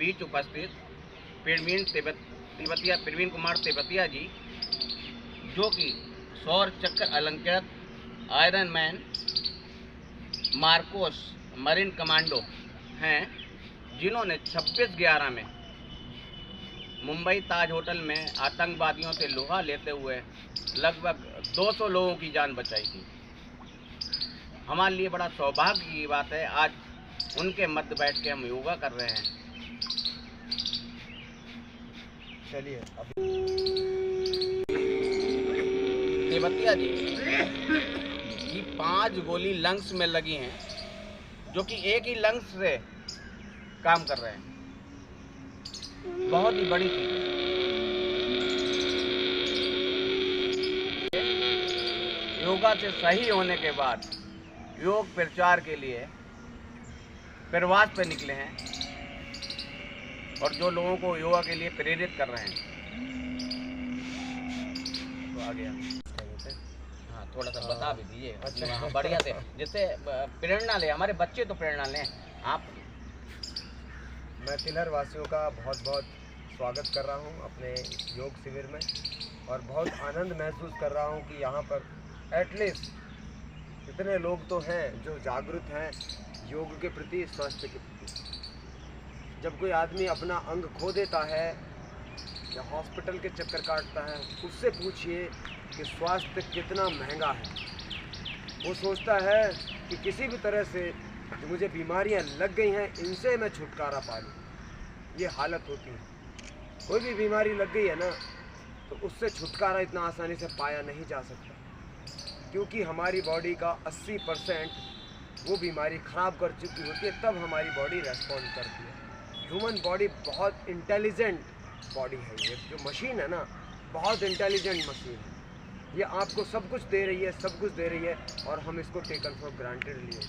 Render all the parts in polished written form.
बीच उपस्थित प्रवीण कुमार तेवतिया जी, जो कि सौर चक्र अलंकृत iron man Marcos marine commando हैं, जिन्होंने 26/11 में मुंबई ताज होटल में आतंकवादियों से लोहा लेते हुए लगभग 200 लोगों की जान बचाई थी। हमारे लिए बड़ा सौभाग्य की बात है, आज उनके मध्य बैठ के हम योगा कर रहे हैं। चलिए अभी तेवतिया जी की 5 गोली लंग्स में लगी हैं, जो कि एक ही लंग्स से काम कर रहे हैं। बहुत ही बड़ी चीज है। योगा से सही होने के बाद योग प्रचार के लिए प्रवास पे निकले हैं और जो लोगों को योगा के लिए प्रेरित कर रहे हैं। तो आ गया, हाँ थोड़ा सा बता भी दीजिए। अच्छा, हाँ, बढ़िया से, जिससे प्रेरणा ले, हमारे बच्चे तो प्रेरणा लें। आप मैं तिलहर वासियों का बहुत बहुत स्वागत कर रहा हूं अपने योग शिविर में, और बहुत आनंद महसूस कर रहा हूं कि यहाँ पर एटलीस्ट इतने लोग तो हैं जो जागरूक हैं योग के प्रति, स्वास्थ्य के प्रति। जब कोई आदमी अपना अंग खो देता है या हॉस्पिटल के चक्कर काटता है, उससे पूछिए कि स्वास्थ्य कितना महंगा है। वो सोचता है कि किसी भी तरह से जो मुझे बीमारियां लग गई हैं इनसे मैं छुटकारा पा लूँ, ये हालत होती है। कोई भी बीमारी लग गई है ना, तो उससे छुटकारा इतना आसानी से पाया नहीं जा सकता, क्योंकि हमारी बॉडी का 80% वो बीमारी ख़राब कर चुकी होती है, तब हमारी बॉडी रेस्पॉन्ड करती है। ह्यूमन बॉडी बहुत इंटेलिजेंट बॉडी है। ये जो मशीन है ना, बहुत इंटेलिजेंट मशीन है। ये आपको सब कुछ दे रही है, सब कुछ दे रही है, और हम इसको टेकन फॉर ग्रांटेड लिए।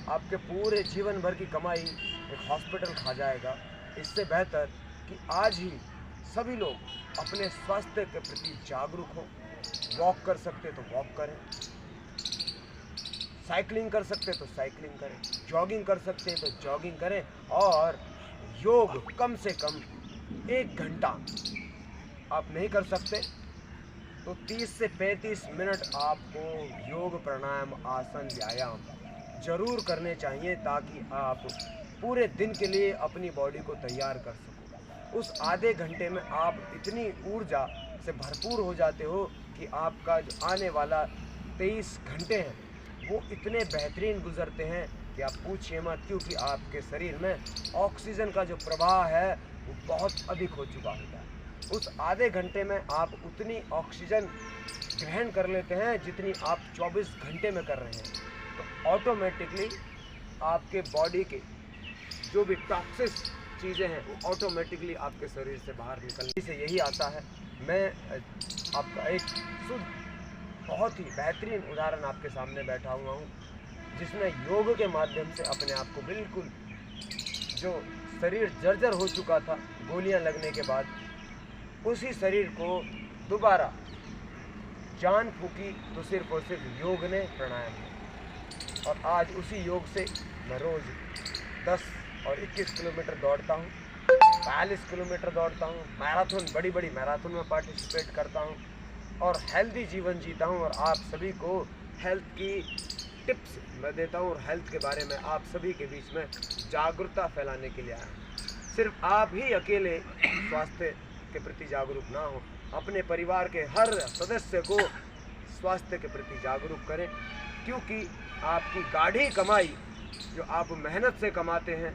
आपके पूरे जीवन भर की कमाई एक हॉस्पिटल खा जाएगा। इससे बेहतर कि आज ही सभी लोग अपने स्वास्थ्य के प्रति जागरूक हों। वॉक कर सकते तो वॉक करें, साइकिलिंग कर सकते तो साइकिलिंग करें, जॉगिंग कर सकते हैं तो जॉगिंग करें, और योग कम से कम 1 घंटा आप नहीं कर सकते तो 30 से 35 मिनट आपको योग, प्राणायाम, आसन, व्यायाम जरूर करने चाहिए, ताकि आप पूरे दिन के लिए अपनी बॉडी को तैयार कर सको। उस आधे घंटे में आप इतनी ऊर्जा से भरपूर हो जाते हो कि आपका जो आने वाला 23 घंटे हैं वो इतने बेहतरीन गुजरते हैं कि आप पूछिए मत, क्योंकि आपके शरीर में ऑक्सीजन का जो प्रवाह है वो बहुत अधिक हो चुका होता है। उस आधे घंटे में आप उतनी ऑक्सीजन ग्रहण कर लेते हैं जितनी आप 24 घंटे में कर रहे हैं। तो ऑटोमेटिकली आपके बॉडी के जो भी टॉक्सिक चीज़ें हैं वो ऑटोमेटिकली आपके शरीर से बाहर निकलने से यही आता है। मैं आपका एक शुद्ध बहुत ही बेहतरीन उदाहरण आपके सामने बैठा हुआ हूँ, जिसमें योग के माध्यम से अपने आप को बिल्कुल, जो शरीर जर्जर हो चुका था गोलियां लगने के बाद, उसी शरीर को दोबारा जान फूकी तो सिर्फ और सिर्फ योग ने, प्राणायाम ने। और आज उसी योग से मैं रोज़ 10 और 21 किलोमीटर दौड़ता हूँ, 42 किलोमीटर दौड़ता हूँ, मैराथन, बड़ी बड़ी मैराथन में पार्टिसिपेट करता हूँ, और हेल्दी जीवन जीता हूँ। और आप सभी को हेल्थ की टिप्स मैं देता हूँ, और हेल्थ के बारे में आप सभी के बीच में जागरूकता फैलाने के लिए आया हूँ। सिर्फ आप ही अकेले स्वास्थ्य के प्रति जागरूक ना हो, अपने परिवार के हर सदस्य को स्वास्थ्य के प्रति जागरूक करें, क्योंकि आपकी गाढ़ी कमाई जो आप मेहनत से कमाते हैं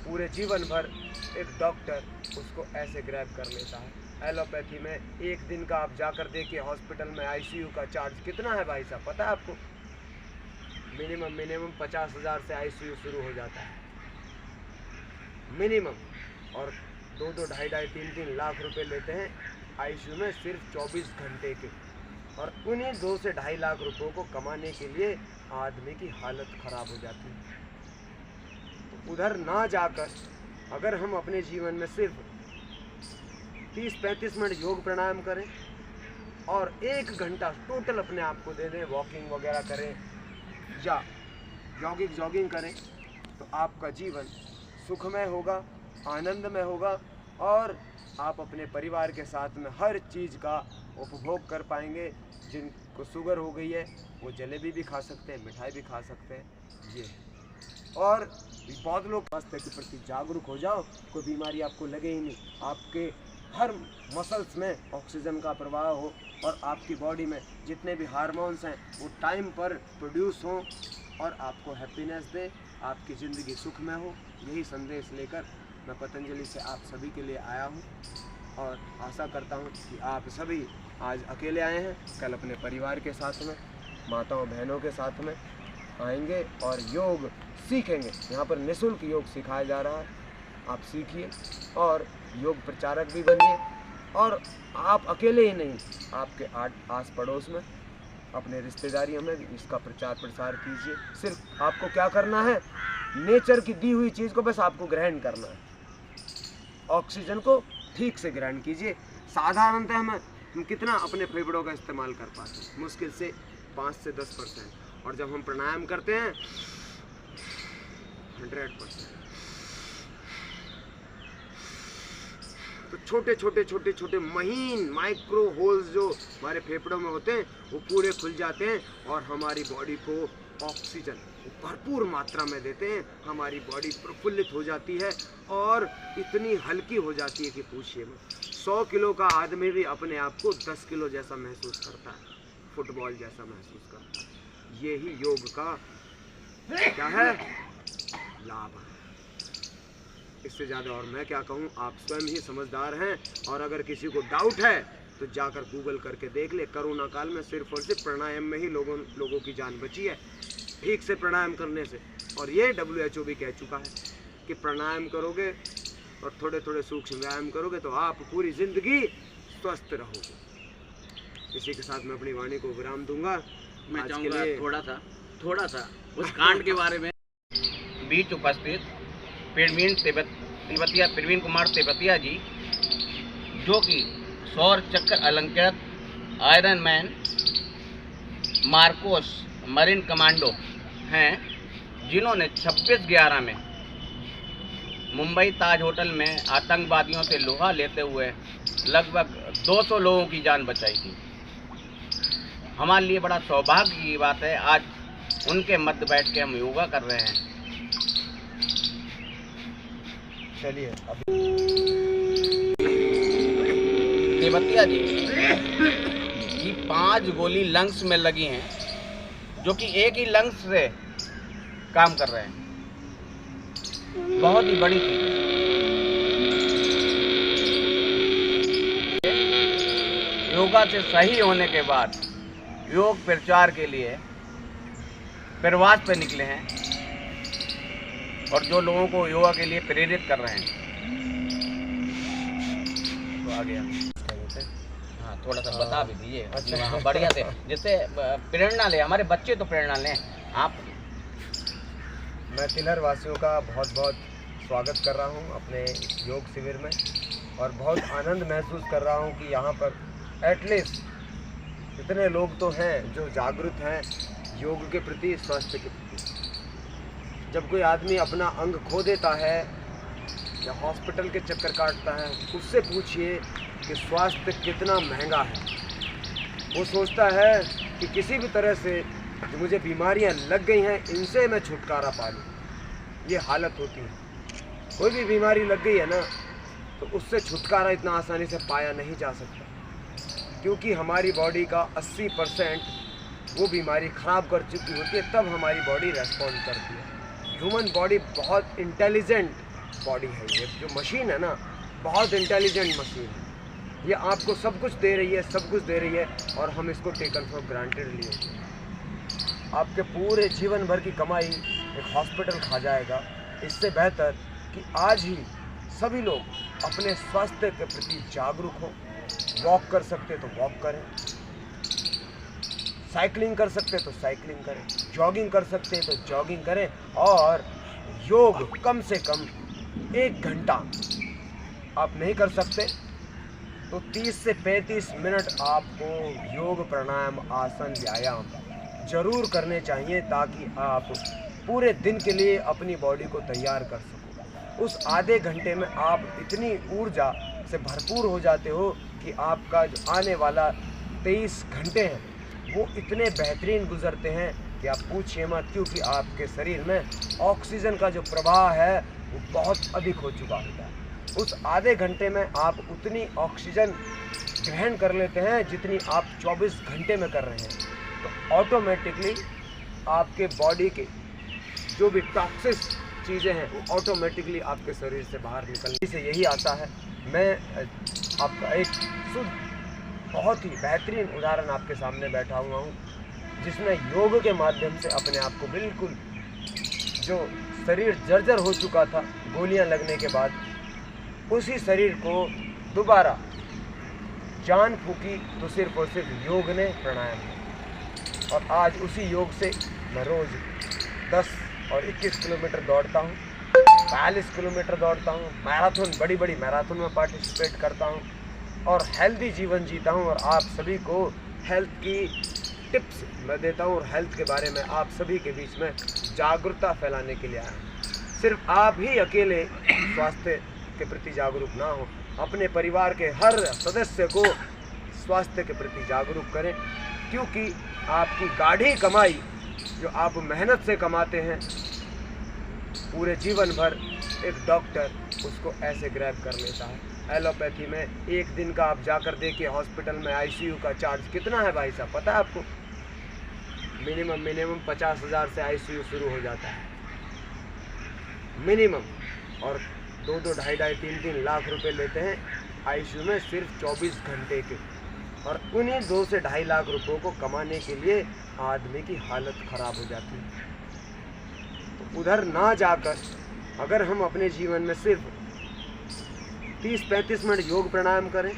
पूरे जीवन भर, एक डॉक्टर उसको ऐसे ग्रैब कर लेता है। एलोपैथी में एक दिन का आप जाकर देखिए हॉस्पिटल में आईसीयू का चार्ज कितना है भाई साहब, पता है आपको? मिनिमम 50,000 से आईसीयू शुरू हो जाता है मिनिमम, और 2-2, 2.5, 3-3 लाख रुपए लेते हैं आईसीयू में सिर्फ 24 घंटे के। और उन्हीं 2 से 2.5 लाख रुपयों को कमाने के लिए आदमी की हालत ख़राब हो जाती है। तो उधर ना जाकर अगर हम अपने जीवन में सिर्फ 30-35 मिनट योग प्राणायाम करें और 1 घंटा टोटल अपने आप को दे दें, वॉकिंग वगैरह करें या जॉगिंग करें, तो आपका जीवन सुखमय होगा, आनंदमय होगा और आप अपने परिवार के साथ में हर चीज़ का उपभोग कर पाएंगे। जिनको शुगर हो गई है वो जलेबी भी खा सकते हैं, मिठाई भी खा सकते हैं। ये और बहुत लोग स्वास्थ्य के प्रति जागरूक हो जाओ, कोई बीमारी आपको लगे ही नहीं, आपके हर मसल्स में ऑक्सीजन का प्रवाह हो और आपकी बॉडी में जितने भी हार्मोन्स हैं वो टाइम पर प्रोड्यूस हों और आपको हैप्पीनेस दे, आपकी ज़िंदगी सुखमय हो। यही संदेश लेकर मैं पतंजलि से आप सभी के लिए आया हूँ और आशा करता हूँ कि आप सभी आज अकेले आए हैं, कल अपने परिवार के साथ में, माताओं बहनों के साथ में आएंगे और योग सीखेंगे। यहाँ पर निःशुल्क योग सिखाया जा रहा है, आप सीखिए और योग प्रचारक भी बनिए। और आप अकेले ही नहीं, आपके आस पड़ोस में, अपने रिश्तेदारियों में भी इसका प्रचार प्रसार कीजिए। सिर्फ आपको क्या करना है, नेचर की दी हुई चीज़ को बस आपको ग्रहण करना है। ऑक्सीजन को ठीक से ग्रहण कीजिए। साधारणतः हम कितना अपने फेफड़ों का इस्तेमाल कर पाते हैं, मुश्किल से 5 से 10%। और जब हम प्राणायाम करते हैं 100%। तो छोटे महीन माइक्रो होल्स जो हमारे फेफड़ों में होते हैं वो पूरे खुल जाते हैं और हमारी बॉडी को ऑक्सीजन भरपूर मात्रा में देते हैं। हमारी बॉडी प्रफुल्लित हो जाती है और इतनी हल्की हो जाती है कि पूछिए मत। 100 किलो का आदमी भी अपने आप को 10 किलो जैसा महसूस करता है, फुटबॉल जैसा महसूस करता है। यही योग का क्या है, लाभ है। इससे ज़्यादा और मैं क्या कहूँ, आप स्वयं ही समझदार हैं। और अगर किसी को डाउट है तो जाकर गूगल करके देख ले। कोरोना काल में सिर्फ और सिर्फ प्राणायाम में ही लोगों की जान बची है, ठीक से प्राणायाम करने से। और ये WHO भी कह चुका है कि प्राणायाम करोगे और थोड़े थोड़े सूक्ष्म व्यायाम करोगे तो आप पूरी ज़िंदगी स्वस्थ रहोगे। इसी के साथ मैं अपनी वाणी को विराम दूंगा। मैं चाहूँगा थोड़ा सा उस कांड के बारे में। बीच उपस्थित प्रवीण कुमार तेवतिया जी, जो कि सौर चक्र अलंकृत iron man Marcos marine commando हैं, जिन्होंने 26/11 में मुंबई ताज होटल में आतंकवादियों से लोहा लेते हुए लगभग 200 लोगों की जान बचाई थी। हमारे लिए बड़ा सौभाग्य की बात है, आज उनके मध्य बैठ के हम योगा कर रहे हैं। चलिए तेवतिया जी की 5 गोली लंग्स में लगी हैं, जो कि एक ही लंग्स से काम कर रहे हैं। बहुत ही बड़ी चीज है। योगा से सही होने के बाद योग प्रचार के लिए प्रवास पे निकले हैं और जो लोगों को योगा के लिए प्रेरित कर रहे हैं। तो आ गया, हाँ थोड़ा सा बता भी दीजिए। अच्छा। हाँ, बढ़िया से, जिससे प्रेरणा ले, हमारे बच्चे तो प्रेरणा लें। आप मैं तिलहर वासियों का बहुत बहुत स्वागत कर रहा हूं अपने इस योग शिविर में और बहुत आनंद महसूस कर रहा हूं कि यहाँ पर एटलीस्ट इतने लोग तो हैं जो जागरूक हैं योग के प्रति, स्वास्थ्य के प्रति। जब कोई आदमी अपना अंग खो देता है या हॉस्पिटल के चक्कर काटता है, उससे पूछिए कि स्वास्थ्य कितना महंगा है। वो सोचता है कि किसी भी तरह से जो मुझे बीमारियां लग गई हैं इनसे मैं छुटकारा पा लूँ। ये हालत होती है। कोई भी बीमारी लग गई है ना तो उससे छुटकारा इतना आसानी से पाया नहीं जा सकता, क्योंकि हमारी बॉडी का 80% वो बीमारी ख़राब कर चुकी होती है, तब हमारी बॉडी रेस्पॉन्ड करती है। ह्यूमन बॉडी बहुत इंटेलिजेंट बॉडी है। ये जो मशीन है ना, बहुत इंटेलिजेंट मशीन है। ये आपको सब कुछ दे रही है, सब कुछ दे रही है और हम इसको टेकन फॉर ग्रांटेड लिए। आपके पूरे जीवन भर की कमाई एक हॉस्पिटल खा जाएगा। इससे बेहतर कि आज ही सभी लोग अपने स्वास्थ्य के प्रति जागरूक हों। वॉक कर सकते तो वॉक करें, साइकिलिंग कर सकते तो साइकिलिंग करें, जॉगिंग कर सकते तो जॉगिंग करें और योग कम से कम 1 घंटा आप नहीं कर सकते तो 30 से 35 मिनट आपको योग, प्राणायाम, आसन, व्यायाम जरूर करने चाहिए, ताकि आप पूरे दिन के लिए अपनी बॉडी को तैयार कर सको। उस आधे घंटे में आप इतनी ऊर्जा से भरपूर हो जाते हो कि आपका जो आने वाला 23 घंटे हैं वो इतने बेहतरीन गुजरते हैं कि आप पूछिए मत, क्योंकि आपके शरीर में ऑक्सीजन का जो प्रवाह है वो बहुत अधिक हो चुका होता है। उस आधे घंटे में आप उतनी ऑक्सीजन ग्रहण कर लेते हैं जितनी आप 24 घंटे में कर रहे हैं। तो ऑटोमेटिकली आपके बॉडी के जो भी टॉक्सिक चीज़ें हैं वो ऑटोमेटिकली आपके शरीर से बाहर निकलने से यही आता है। मैं आपका एक शुद्ध बहुत ही बेहतरीन उदाहरण आपके सामने बैठा हुआ हूँ, जिसमें योग के माध्यम से अपने आप को बिल्कुल जो शरीर जर्जर हो चुका था गोलियां लगने के बाद, उसी शरीर को दोबारा जान फूकी तो सिर्फ और सिर्फ योग ने, प्राणायाम ने। और आज उसी योग से मैं रोज़ 10 और 21 किलोमीटर दौड़ता हूँ, 42 किलोमीटर दौड़ता हूँ, मैराथन, बड़ी बड़ी मैराथन में पार्टिसिपेट करता हूँ और हेल्दी जीवन जीता हूँ। और आप सभी को हेल्थ की टिप्स मैं देता हूँ और हेल्थ के बारे में आप सभी के बीच में जागरूकता फैलाने के लिए आया हूँ। सिर्फ आप ही अकेले स्वास्थ्य के प्रति जागरूक ना हो, अपने परिवार के हर सदस्य को स्वास्थ्य के प्रति जागरूक करें, क्योंकि आपकी गाढ़ी कमाई जो आप मेहनत से कमाते हैं पूरे जीवन भर, एक डॉक्टर उसको ऐसे ग्रैब कर लेता है। एलोपैथी में एक दिन का आप जाकर देखिए हॉस्पिटल में आईसीयू का चार्ज कितना है भाई साहब, पता है आपको? मिनिमम 50,000 से आईसीयू शुरू हो जाता है मिनिमम, और 2-2, 2.5, 3-3 लाख रुपए लेते हैं आईसीयू में सिर्फ 24 घंटे के। और उन्हीं 2 से 2.5 लाख रुपयों को कमाने के लिए आदमी की हालत ख़राब हो जाती है। तो उधर ना जाकर अगर हम अपने जीवन में सिर्फ 30-35 मिनट योग प्राणायाम करें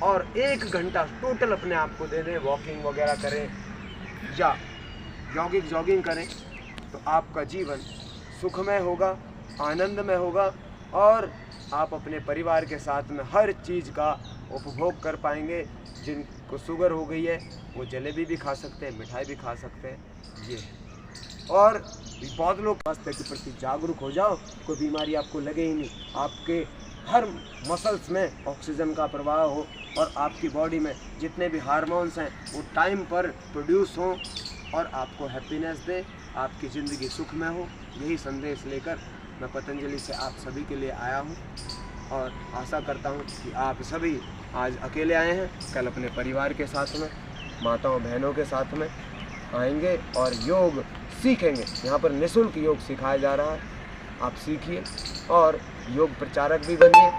और 1 घंटा टोटल अपने आप को दे दें, वॉकिंग वगैरह करें या जॉगिंग करें, तो आपका जीवन सुखमय होगा, आनंदमय होगा और आप अपने परिवार के साथ में हर चीज़ का उपभोग कर पाएंगे। जिनको शुगर हो गई है वो जलेबी भी खा सकते हैं, मिठाई भी खा सकते हैं। ये और बहुत लोग स्वास्थ्य के प्रति जागरूक हो जाओ, कोई बीमारी आपको लगे ही नहीं, आपके हर मसल्स में ऑक्सीजन का प्रवाह हो और आपकी बॉडी में जितने भी हार्मोन्स हैं वो टाइम पर प्रोड्यूस हों और आपको हैप्पीनेस दे, आपकी ज़िंदगी सुखमय हो। यही संदेश लेकर मैं पतंजलि से आप सभी के लिए आया हूँ और आशा करता हूँ कि आप सभी आज अकेले आए हैं, कल अपने परिवार के साथ में, माताओं बहनों के साथ में आएंगे और योग सीखेंगे। यहाँ पर निःशुल्क योग सिखाया जा रहा है, आप सीखिए और योग प्रचारक भी बनिए।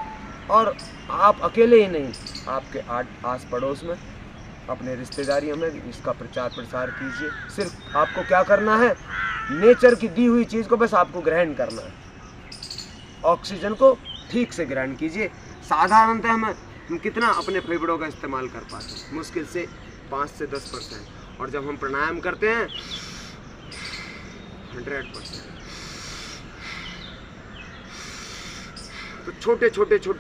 और आप अकेले ही नहीं, आपके आस पड़ोस में, अपने रिश्तेदारियों में भी इसका प्रचार प्रसार कीजिए। सिर्फ आपको क्या करना है, नेचर की दी हुई चीज़ को बस आपको ग्रहण करना है। ऑक्सीजन को ठीक से ग्रहण कीजिए। साधारणतः हम कितना अपने फेफड़ों का इस्तेमाल कर पाते हैं, मुश्किल से 5 से 10%। और जब हम प्राणायाम करते हैं 100%। तो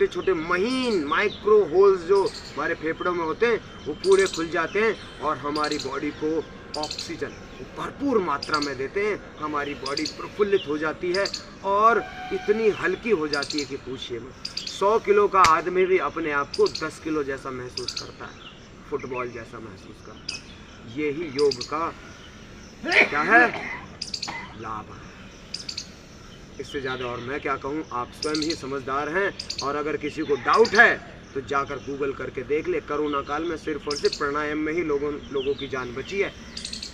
छोटे महीन माइक्रो होल्स जो हमारे फेफड़ों में होते हैं वो पूरे खुल जाते हैं और हमारी बॉडी को ऑक्सीजन भरपूर मात्रा में देते हैं। हमारी बॉडी प्रफुल्लित हो जाती है और इतनी हल्की हो जाती है कि पूछिए मत। 100 किलो का आदमी भी अपने आप को 10 किलो जैसा महसूस करता है, फुटबॉल जैसा महसूस करता है। यही योग का क्या है, लाभ है। इससे ज़्यादा और मैं क्या कहूँ, आप स्वयं ही समझदार हैं। और अगर किसी को डाउट है तो जाकर गूगल करके देख ले। कोरोना काल में सिर्फ और सिर्फ प्राणायाम में ही लोगों की जान बची है,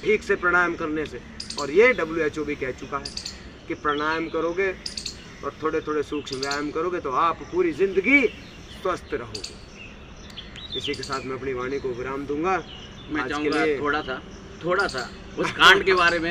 ठीक से प्राणायाम करने से। और ये WHO भी कह चुका है कि प्राणायाम करोगे और थोड़े सूक्ष्म व्यायाम करोगे तो आप पूरी ज़िंदगी स्वस्थ रहोगे। इसी के साथ मैं अपनी वाणी को विराम दूंगा। मैं चाहूँगा थोड़ा सा उस कांड के बारे में